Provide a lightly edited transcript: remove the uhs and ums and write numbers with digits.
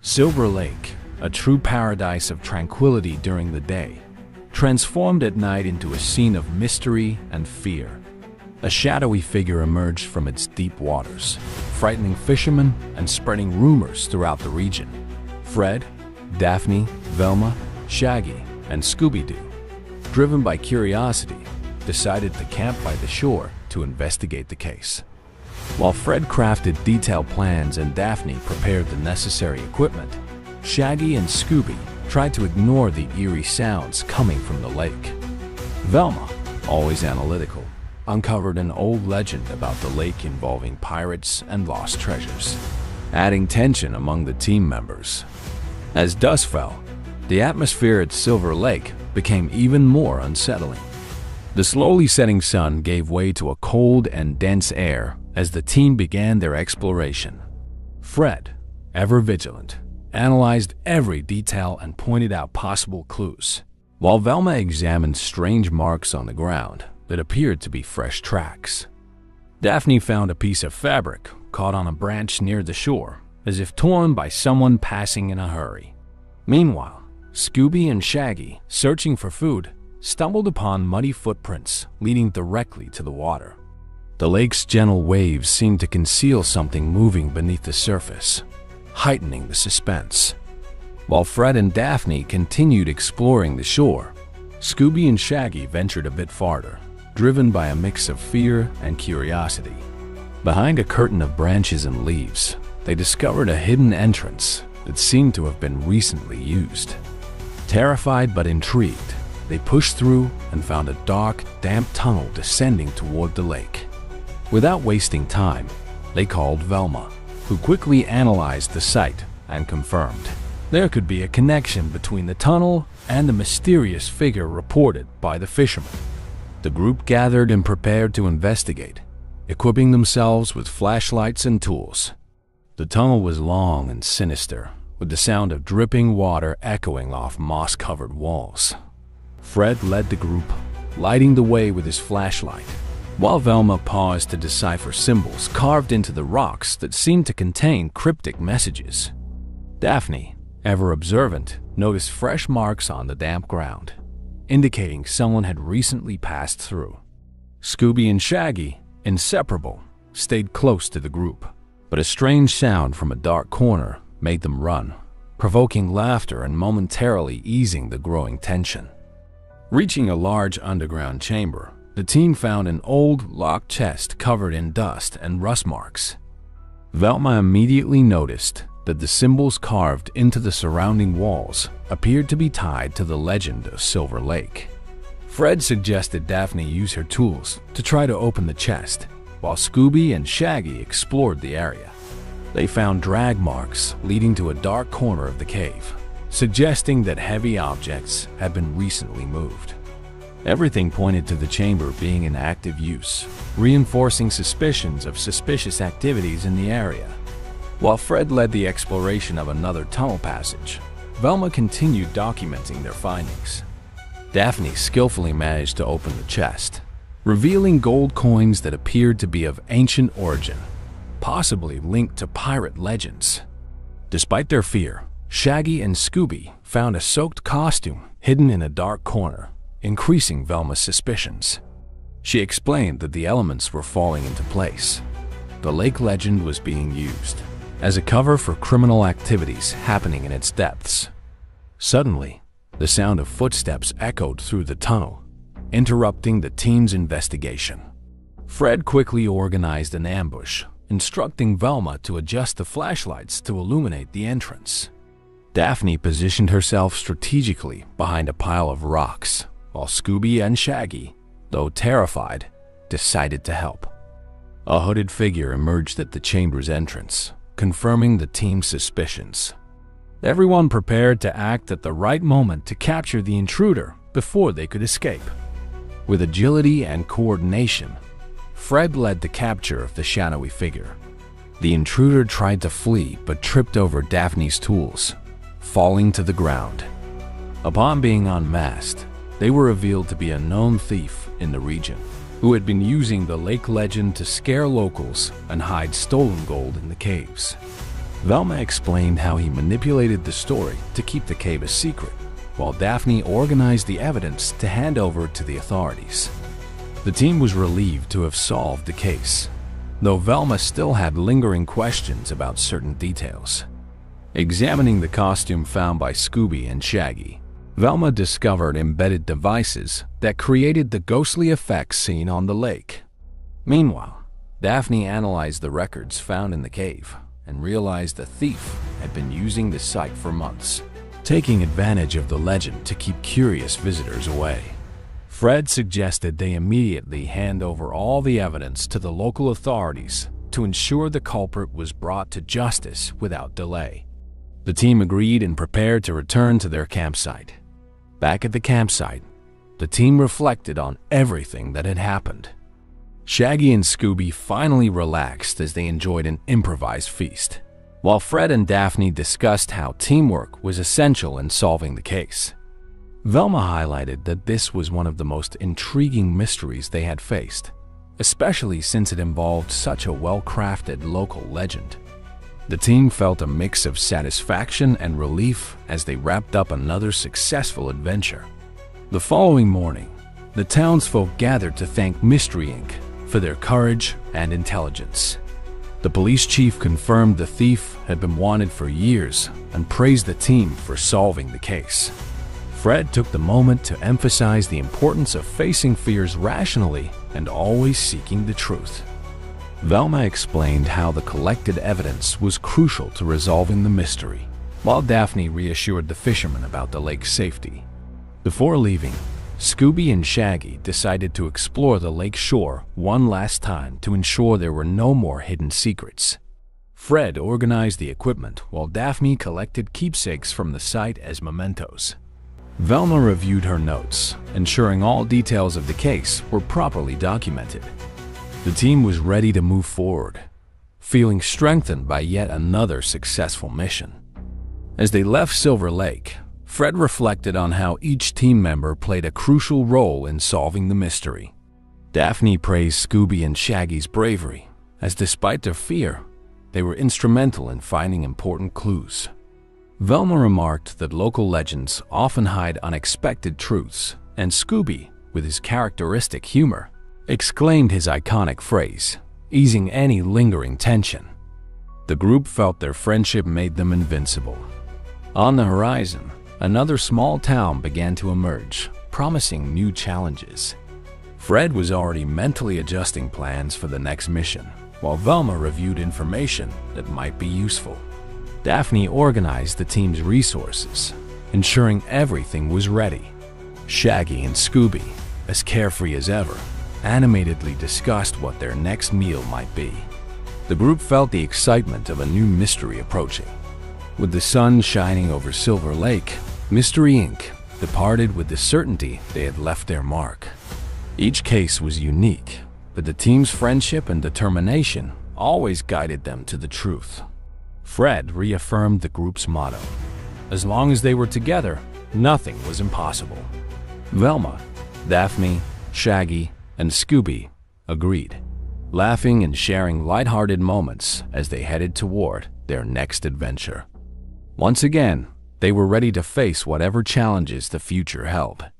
Silver Lake, a true paradise of tranquility during the day, transformed at night into a scene of mystery and fear. A shadowy figure emerged from its deep waters, frightening fishermen and spreading rumors throughout the region. Fred, Daphne, Velma, Shaggy, and Scooby-Doo, driven by curiosity, decided to camp by the shore to investigate the case. While Fred crafted detailed plans and Daphne prepared the necessary equipment, Shaggy and Scooby tried to ignore the eerie sounds coming from the lake. Velma, always analytical, uncovered an old legend about the lake involving pirates and lost treasures, adding tension among the team members. As dusk fell, the atmosphere at Silver Lake became even more unsettling. The slowly setting sun gave way to a cold and dense air as the team began their exploration. Fred, ever vigilant, analyzed every detail and pointed out possible clues, while Velma examined strange marks on the ground that appeared to be fresh tracks. Daphne found a piece of fabric caught on a branch near the shore, as if torn by someone passing in a hurry. Meanwhile, Scooby and Shaggy, searching for food, stumbled upon muddy footprints leading directly to the water. The lake's gentle waves seemed to conceal something moving beneath the surface, heightening the suspense. While Fred and Daphne continued exploring the shore, Scooby and Shaggy ventured a bit farther, driven by a mix of fear and curiosity. Behind a curtain of branches and leaves, they discovered a hidden entrance that seemed to have been recently used. Terrified but intrigued, they pushed through and found a dark, damp tunnel descending toward the lake. Without wasting time, they called Velma, who quickly analyzed the site and confirmed there could be a connection between the tunnel and the mysterious figure reported by the fishermen. The group gathered and prepared to investigate, equipping themselves with flashlights and tools. The tunnel was long and sinister, with the sound of dripping water echoing off moss-covered walls. Fred led the group, lighting the way with his flashlight, while Velma paused to decipher symbols carved into the rocks that seemed to contain cryptic messages. Daphne, ever observant, noticed fresh marks on the damp ground, indicating someone had recently passed through. Scooby and Shaggy, inseparable, stayed close to the group, but a strange sound from a dark corner made them run, provoking laughter and momentarily easing the growing tension. Reaching a large underground chamber, the team found an old, locked chest covered in dust and rust marks. Velma immediately noticed that the symbols carved into the surrounding walls appeared to be tied to the legend of Silver Lake. Fred suggested Daphne use her tools to try to open the chest, while Scooby and Shaggy explored the area. They found drag marks leading to a dark corner of the cave, suggesting that heavy objects had been recently moved. Everything pointed to the chamber being in active use, reinforcing suspicions of suspicious activities in the area. While Fred led the exploration of another tunnel passage, Velma continued documenting their findings. Daphne skillfully managed to open the chest, revealing gold coins that appeared to be of ancient origin, possibly linked to pirate legends. Despite their fear, Shaggy and Scooby found a soaked costume hidden in a dark corner, increasing Velma's suspicions. She explained that the elements were falling into place. The lake legend was being used as a cover for criminal activities happening in its depths. Suddenly, the sound of footsteps echoed through the tunnel, interrupting the team's investigation. Fred quickly organized an ambush, instructing Velma to adjust the flashlights to illuminate the entrance. Daphne positioned herself strategically behind a pile of rocks, while Scooby and Shaggy, though terrified, decided to help. A hooded figure emerged at the chamber's entrance, confirming the team's suspicions. Everyone prepared to act at the right moment to capture the intruder before they could escape. With agility and coordination, Fred led the capture of the shadowy figure. The intruder tried to flee but tripped over Daphne's tools, falling to the ground. Upon being unmasked, they were revealed to be a known thief in the region, who had been using the lake legend to scare locals and hide stolen gold in the caves. Velma explained how he manipulated the story to keep the cave a secret, while Daphne organized the evidence to hand over to the authorities. The team was relieved to have solved the case, though Velma still had lingering questions about certain details. Examining the costume found by Scooby and Shaggy, Velma discovered embedded devices that created the ghostly effects seen on the lake. Meanwhile, Daphne analyzed the records found in the cave and realized the thief had been using the site for months, taking advantage of the legend to keep curious visitors away. Fred suggested they immediately hand over all the evidence to the local authorities to ensure the culprit was brought to justice without delay. The team agreed and prepared to return to their campsite. Back at the campsite, the team reflected on everything that had happened. Shaggy and Scooby finally relaxed as they enjoyed an improvised feast, while Fred and Daphne discussed how teamwork was essential in solving the case. Velma highlighted that this was one of the most intriguing mysteries they had faced, especially since it involved such a well-crafted local legend. The team felt a mix of satisfaction and relief as they wrapped up another successful adventure. The following morning, the townsfolk gathered to thank Mystery Inc. for their courage and intelligence. The police chief confirmed the thief had been wanted for years and praised the team for solving the case. Fred took the moment to emphasize the importance of facing fears rationally and always seeking the truth. Velma explained how the collected evidence was crucial to resolving the mystery, while Daphne reassured the fishermen about the lake's safety. Before leaving, Scooby and Shaggy decided to explore the lake shore one last time to ensure there were no more hidden secrets. Fred organized the equipment while Daphne collected keepsakes from the site as mementos. Velma reviewed her notes, ensuring all details of the case were properly documented. The team was ready to move forward, feeling strengthened by yet another successful mission. As they left Silver Lake, Fred reflected on how each team member played a crucial role in solving the mystery. Daphne praised Scooby and Shaggy's bravery, as despite their fear, they were instrumental in finding important clues. Velma remarked that local legends often hide unexpected truths, and Scooby, with his characteristic humor, exclaimed his iconic phrase, easing any lingering tension. The group felt their friendship made them invincible. On the horizon, another small town began to emerge, promising new challenges. Fred was already mentally adjusting plans for the next mission, while Velma reviewed information that might be useful. Daphne organized the team's resources, ensuring everything was ready. Shaggy and Scooby, as carefree as ever, animatedly discussed what their next meal might be. The group felt the excitement of a new mystery approaching. With the sun shining over Silver Lake, Mystery Inc. departed with the certainty they had left their mark. Each case was unique, but the team's friendship and determination always guided them to the truth. Fred reaffirmed the group's motto: as long as they were together, nothing was impossible. Velma, Daphne, Shaggy, and Scooby agreed, laughing and sharing lighthearted moments as they headed toward their next adventure. Once again, they were ready to face whatever challenges the future held.